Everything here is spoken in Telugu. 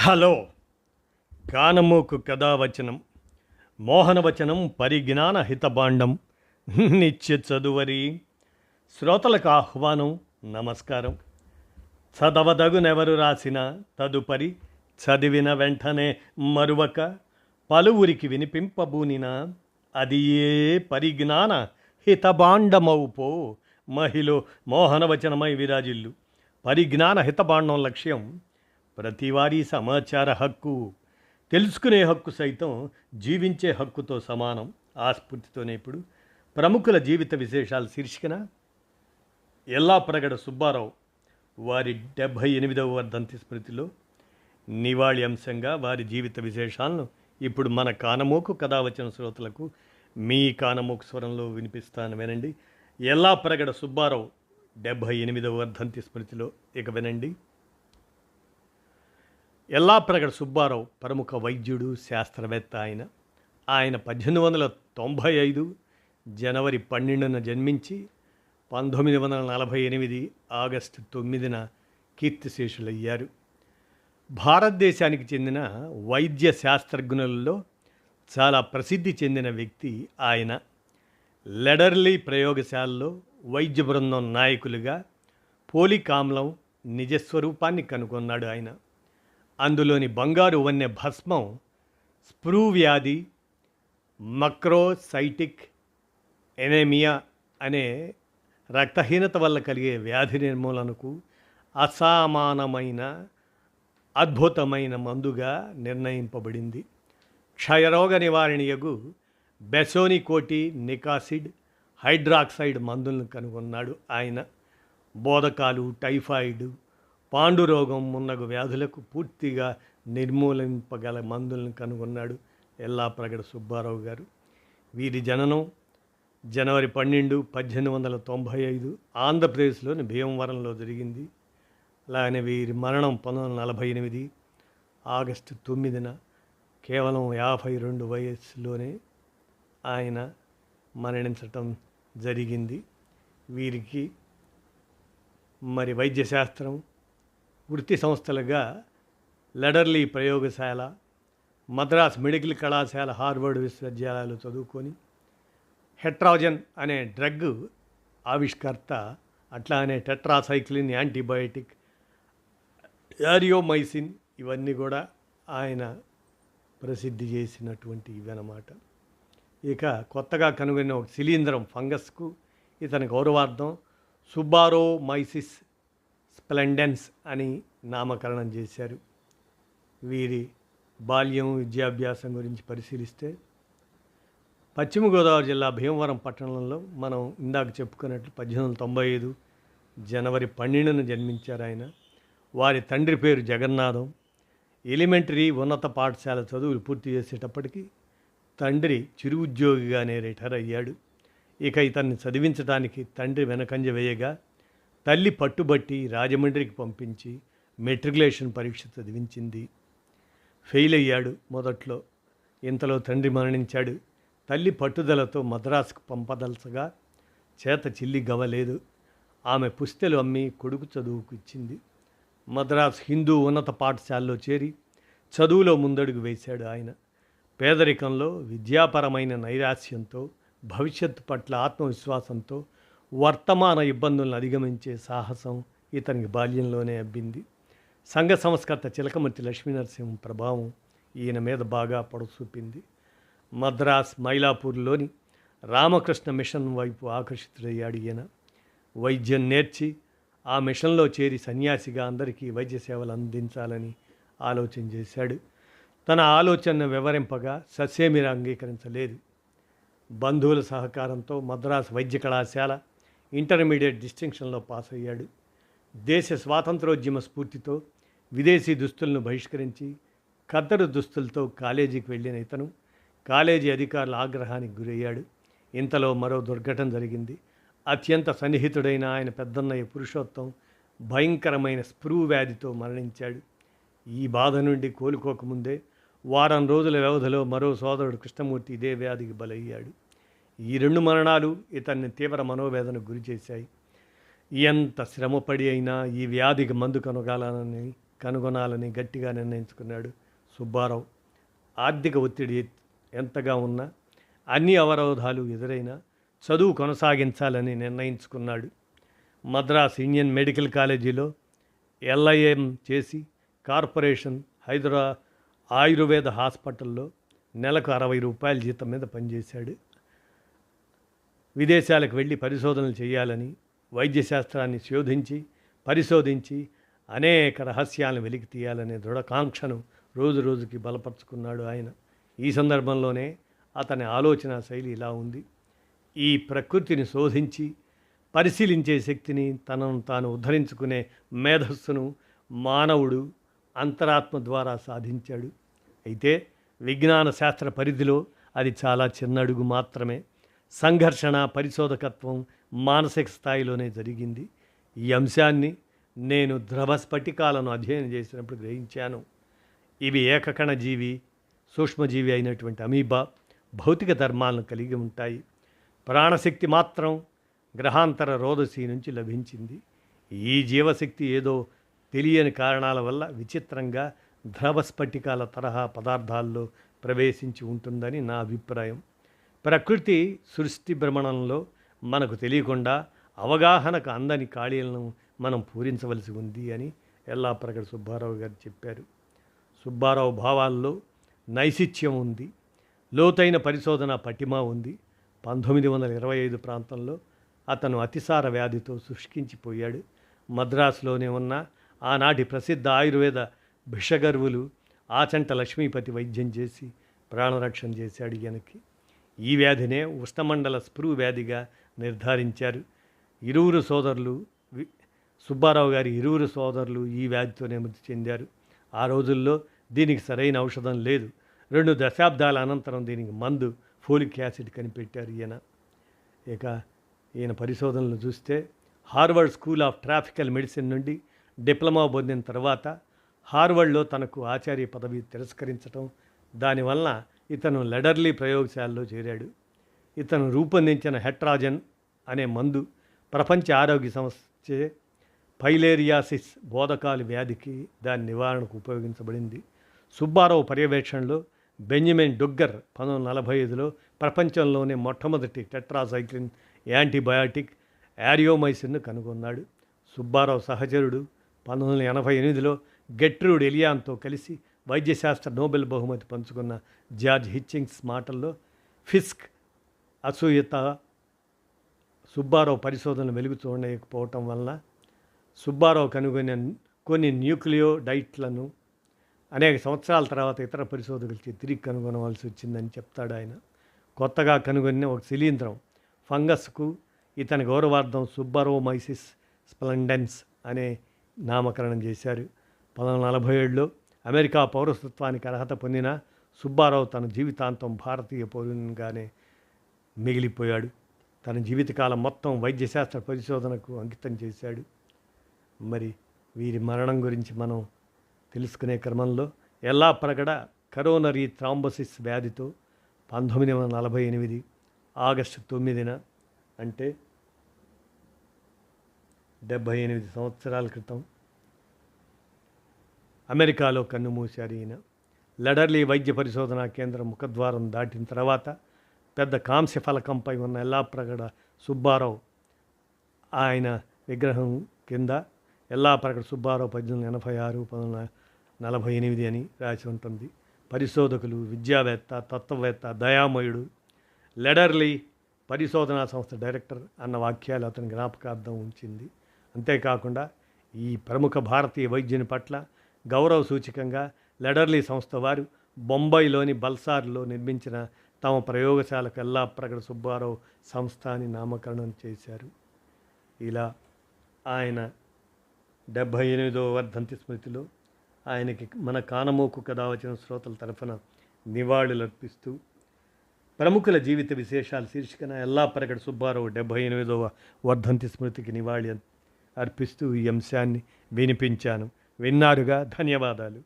హలో కానమోకు కథావచనం మోహనవచనం పరిజ్ఞాన హితభాండం నిత్య చదువరి శ్రోతలకు ఆహ్వానం నమస్కారం. చదవదగునెవరు రాసిన తదుపరి చదివిన వెంటనే మరువక పలువురికి వినిపింపబూనిన అది ఏ పరిజ్ఞాన హితభాండమవుపో మహిళ మోహనవచనమై విరాజిల్లు. పరిజ్ఞాన హితభాండం లక్ష్యం ప్రతివారీ సమాచార హక్కు, తెలుసుకునే హక్కు సైతం జీవించే హక్కుతో సమానం. ఆ స్ఫూర్తితోనే ఇప్పుడు ప్రముఖుల జీవిత విశేషాలు శీర్షికన ఎల్లాప్రగడ సుబ్బారావు వారి 78వ వర్ధంతి స్మృతిలో నివాళి అంశంగా వారి జీవిత విశేషాలను ఇప్పుడు మన కానమోకు కథావచన శ్రోతలకు మీ కానమోకు స్వరంలో వినిపిస్తాను, వినండి. ఎల్లాప్రగడ సుబ్బారావు 78వ వర్ధంతి స్మృతిలో ఇక వినండి. ఎల్లాప్రగడ సుబ్బారావు ప్రముఖ వైద్యుడు, శాస్త్రవేత్త. ఆయన 1895 జనవరి 12న జన్మించి 1948 ఆగస్టు 9న కీర్తిశేషులయ్యారు. భారతదేశానికి చెందిన వైద్య శాస్త్రజ్ఞులలో చాలా ప్రసిద్ధి చెందిన వ్యక్తి ఆయన. లెడర్లీ ప్రయోగశాలలో వైద్య బృందం నాయకులుగా పోలిక్ ఆమ్లం నిజస్వరూపాన్ని కనుగొన్నాడు ఆయన. అందులోని బంగారు వన్నె భస్మం స్ప్రూ వ్యాధి, మక్రోసైటిక్ ఎనేమియా అనే రక్తహీనత వల్ల కలిగే వ్యాధి నిర్మూలనకు అసమానమైన అద్భుతమైన మందుగా నిర్ణయింపబడింది. క్షయరోగ నివారణయగు బెసోనికోటి నికాసిడ్ హైడ్రాక్సైడ్ మందులను కనుగొన్నాడు ఆయన. బోధకాలు, టైఫాయిడ్, పాండురోగం మున్నగు వ్యాధులకు పూర్తిగా నిర్మూలింపగల మందులను కనుగొన్నాడు ఎల్లాప్రగడ సుబ్బారావు గారు. వీరి జననం జనవరి 12, 1895 ఆంధ్రప్రదేశ్లోని భీమవరంలో జరిగింది. అలాగే వీరి మరణం 1948 ఆగస్టు 9న కేవలం 52 వయస్సులోనే ఆయన మరణించటం జరిగింది. వీరికి మరి వైద్యశాస్త్రం వృత్తి సంస్థలుగా లెడర్లీ ప్రయోగశాల, మద్రాస్ మెడికల్ కళాశాల, హార్వర్డ్ విశ్వవిద్యాలయాలు చదువుకొని హెట్రాజన్ అనే డ్రగ్ ఆవిష్కర్త, అట్లానే టెట్రాసైక్లిన్ యాంటీబయోటిక్, యారియోమైసిన్ ఇవన్నీ కూడా ఆయన ప్రసిద్ధి చేసినటువంటి ఇవన్నమాట. ఇక కొత్తగా కనుగొన్న ఒక శిలీంధ్రం ఫంగస్కు ఇతని గౌరవార్థం సుబ్బారోమైసిస్ స్ప్లెండెన్స్ అని నామకరణం చేశారు. వీరి బాల్యం, విద్యాభ్యాసం గురించి పరిశీలిస్తే పశ్చిమ గోదావరి జిల్లా భీమవరం పట్టణంలో మనం ఇందాక చెప్పుకున్నట్లు 1895 జనవరి 12న జన్మించారు ఆయన. వారి తండ్రి పేరు జగన్నాథం. ఎలిమెంటరీ ఉన్నత పాఠశాల చదువులు పూర్తి చేసేటప్పటికి తండ్రి చిరు ఉద్యోగిగానే రిటైర్ అయ్యాడు. ఇక ఇతన్ని చదివించడానికి తండ్రి వెనకంజ వేయగా తల్లి పట్టుబట్టి రాజమండ్రికి పంపించి మెట్రికులేషన్ పరీక్ష చదివించింది. ఫెయిల్ అయ్యాడు మొదట్లో. ఇంతలో తండ్రి మరణించాడు. తల్లి పట్టుదలతో మద్రాసుకు పంపదలసగా చేత చిల్లి గవ్వలేదు. ఆమె పుస్తెలు అమ్మి కొడుకు చదువుకు ఇచ్చింది. మద్రాసు హిందూ ఉన్నత పాఠశాలలో చేరి చదువులో ముందడుగు వేశాడు ఆయన. పేదరికంలో విద్యాపరమైన నైరాశ్యంతో, భవిష్యత్తు పట్ల ఆత్మవిశ్వాసంతో వర్తమాన ఇబ్బందులను అధిగమించే సాహసం ఇతనికి బాల్యంలోనే అబ్బింది. సంఘ సంస్కర్త చిలకమర్తి లక్ష్మీనరసింహ ప్రభావం ఈయన మీద బాగా పడచూపింది. మద్రాస్, మైలాపూర్లోని రామకృష్ణ మిషన్ వైపు ఆకర్షితుడయ్యాడు ఈయన. వైద్యం నేర్చి ఆ మిషన్లో చేరి సన్యాసిగా అందరికీ వైద్య సేవలు అందించాలని ఆలోచన చేశాడు. తన ఆలోచనను వివరింపగా ససేమిరా అంగీకరించలేదు. బంధువుల సహకారంతో మద్రాసు వైద్య కళాశాల ఇంటర్మీడియట్ డిస్టింక్షన్లో పాస్ అయ్యాడు. దేశ స్వాతంత్రోద్యమ స్ఫూర్తితో విదేశీ దుస్తులను బహిష్కరించి ఖద్దరు దుస్తులతో కాలేజీకి వెళ్ళిన ఇతను కాలేజీ అధికారుల ఆగ్రహానికి గురయ్యాడు. ఇంతలో మరో దుర్ఘటన జరిగింది. అత్యంత సన్నిహితుడైన ఆయన పెద్దన్నయ్య పురుషోత్తం భయంకరమైన స్ప్రూ వ్యాధితో మరణించాడు. ఈ బాధ నుండి కోలుకోకముందే వారం రోజుల వ్యవధిలో మరో సోదరుడు కృష్ణమూర్తి ఇదే వ్యాధికి బలయ్యాడు. ఈ 2 మరణాలు ఇతన్ని తీవ్ర మనోవేదనకు గురి చేశాయి. ఎంత శ్రమపడి అయినా ఈ వ్యాధికి మందు కనుగొనాలని కనుగొనాలని గట్టిగా నిర్ణయించుకున్నాడు సుబ్బారావు. ఆర్థిక ఒత్తిడి ఎంతగా ఉన్నా, అన్ని అవరోధాలు ఎదురైనా చదువు కొనసాగించాలని నిర్ణయించుకున్నాడు. మద్రాస్ ఇండియన్ మెడికల్ కాలేజీలో ఎల్ఐఎం చేసి కార్పొరేషన్ ఆయుర్వేద హాస్పిటల్లో నెలకు 60 రూపాయల జీతం మీద పనిచేశాడు. విదేశాలకు వెళ్ళి పరిశోధనలు చేయాలని, వైద్యశాస్త్రాన్ని పరిశోధించి అనేక రహస్యాలను వెలికి తీయాలనే దృఢకాంక్షను రోజు రోజుకి బలపరుచుకున్నాడు ఆయన. ఈ సందర్భంలోనే అతని ఆలోచన శైలి ఇలా ఉంది: ఈ ప్రకృతిని శోధించి పరిశీలించే శక్తిని, తనను తాను ఉద్ధరించుకునే మేధస్సును మానవుడు అంతరాత్మ ద్వారా సాధించాడు. అయితే విజ్ఞాన శాస్త్ర పరిధిలో అది చాలా చిన్న అడుగు మాత్రమే. సంఘర్షణ, పరిశోధకత్వం మానసిక స్థాయిలోనే జరిగింది. ఈ అంశాన్ని నేను ద్రవ స్ఫటికాలను అధ్యయనం చేసినప్పుడు గ్రహించాను. ఇవి ఏకకణ జీవి, సూక్ష్మజీవి అయినటువంటి అమీబా భౌతిక ధర్మాలను కలిగి ఉంటాయి. ప్రాణశక్తి మాత్రం గ్రహాంతర రోదసి నుంచి లభించింది. ఈ జీవశక్తి ఏదో తెలియని కారణాల వల్ల విచిత్రంగా ద్రవ స్ఫటికాల తరహా పదార్థాల్లో ప్రవేశించి ఉంటుందని నా అభిప్రాయం. ప్రకృతి సృష్టి భ్రమణంలో మనకు తెలియకుండా అవగాహనకు అందని ఖాళీలను మనం పూరించవలసి ఉంది అని ఎల్లాప్రగడ సుబ్బారావు గారు చెప్పారు. సుబ్బారావు భావాల్లో నైశిత్యం ఉంది, లోతైన పరిశోధన పటిమ ఉంది. 1925 ప్రాంతంలో అతను అతిసార వ్యాధితో శుష్కించిపోయాడు. మద్రాసులోనే ఉన్న ఆనాటి ప్రసిద్ధ ఆయుర్వేద భిషగర్వులు ఆచంట లక్ష్మీపతి వైద్యం చేసి ప్రాణరక్షణ చేశాడు ఈయనకి. ఈ వ్యాధినే ఉష్ణమండల స్ప్రూ వ్యాధిగా నిర్ధారించారు. సుబ్బారావు గారి ఇరువురు సోదరులు ఈ వ్యాధితోనే మృతి చెందారు. ఆ రోజుల్లో దీనికి సరైన ఔషధం లేదు. 2 దశాబ్దాల అనంతరం దీనికి మందు ఫోలిక్ యాసిడ్ కనిపెట్టారు ఈయన పరిశోధనలు చూస్తే Harvard school of tropical medicine నుండి డిప్లొమా పొందిన తర్వాత హార్వర్డ్లో తనకు ఆచార్య పదవి తిరస్కరించడం, దానివలన ఇతను లెడర్లీ ప్రయోగశాలలో చేరాడు. ఇతను రూపొందించిన హెట్రాజన్ అనే మందు ప్రపంచ ఆరోగ్య సంస్థ ఫైలేరియాసిస్ బోధకాలు వ్యాధికి దాని నివారణకు ఉపయోగించబడింది. సుబ్బారావు పర్యవేక్షణలో బెంజమిన్ డుగ్గర్ 1945లో ప్రపంచంలోనే మొట్టమొదటి టెట్రాసైక్లిన్ యాంటీబయాటిక్ యారియోమైసిన్ను కనుగొన్నాడు. సుబ్బారావు సహచరుడు 1988లో గెట్రూడ్ ఎలియాన్తో కలిసి వైద్యశాస్త్ర నోబెల్ బహుమతి పంచుకున్న జార్జ్ హిచ్చింగ్స్ మాటల్లో ఫిస్క్ అసూయత సుబ్బారావు పరిశోధనలు వెలుగు చూడలేకపోవటం వలన సుబ్బారావు కనుగొన్న కొన్ని న్యూక్లియోడైట్లను అనేక సంవత్సరాల తర్వాత ఇతర పరిశోధకులకి తిరిగి కనుగొనవలసి వచ్చిందని చెప్తాడు ఆయన. కొత్తగా కనుగొన్న ఒక శిలీంధ్రం ఫంగస్కు ఇతని గౌరవార్థం సుబ్బరోమైసిస్ స్ప్లెండెన్స్ అనే నామకరణం చేశారు. 1947లో అమెరికా పౌరసత్వానికి అర్హత పొందిన సుబ్బారావు తన జీవితాంతం భారతీయ పౌరునిగానే మిగిలిపోయాడు. తన జీవితకాలం మొత్తం వైద్యశాస్త్ర పరిశోధనకు అంకితం చేశాడు. మరి వీరి మరణం గురించి మనం తెలుసుకునే క్రమంలో ఎల్లాప్రగడ కరోనరీ థ్రాంబోసిస్ వ్యాధితో 1948 ఆగస్టు 9న అంటే 78 సంవత్సరాల క్రితం అమెరికాలో కన్నుమూశారు ఈయన. లెడర్లీ వైద్య పరిశోధనా కేంద్రం ముఖద్వారం దాటిన తర్వాత పెద్ద కాంస్య ఫలకంపై ఉన్న ఎల్లాప్రగడ సుబ్బారావు ఆయన విగ్రహం కింద ఎల్లాప్రగడ సుబ్బారావు 1886 1948 అని రాసి ఉంటుంది. పరిశోధకులు, విద్యావేత్త, తత్వవేత్త, దయామయుడు, లెడర్లీ పరిశోధనా సంస్థ డైరెక్టర్ అన్న వాక్యాలు అతని జ్ఞాపకార్థం ఉంచింది. అంతేకాకుండా ఈ ప్రముఖ భారతీయ వైద్యుని పట్ల గౌరవ సూచకంగా లెడర్లీ సంస్థ వారు బొంబాయిలోని బల్సార్లో నిర్మించిన తమ ప్రయోగశాలకు ఎల్లాప్రగడ సుబ్బారావు సంస్థ అని నామకరణం చేశారు. ఇలా ఆయన 78వ వర్ధంతి స్మృతిలో ఆయనకి మన కానమోకు కథ వచ్చిన శ్రోతల తరఫున నివాళులర్పిస్తూ ప్రముఖుల జీవిత విశేషాలు శీర్షికన ఎల్లాప్రగడ సుబ్బారావు 78వ వర్ధంతి స్మృతికి నివాళి అర్పిస్తూ ఈ అంశాన్ని వినిపించాను. విన్నారుగా, ధన్యవాదాలు.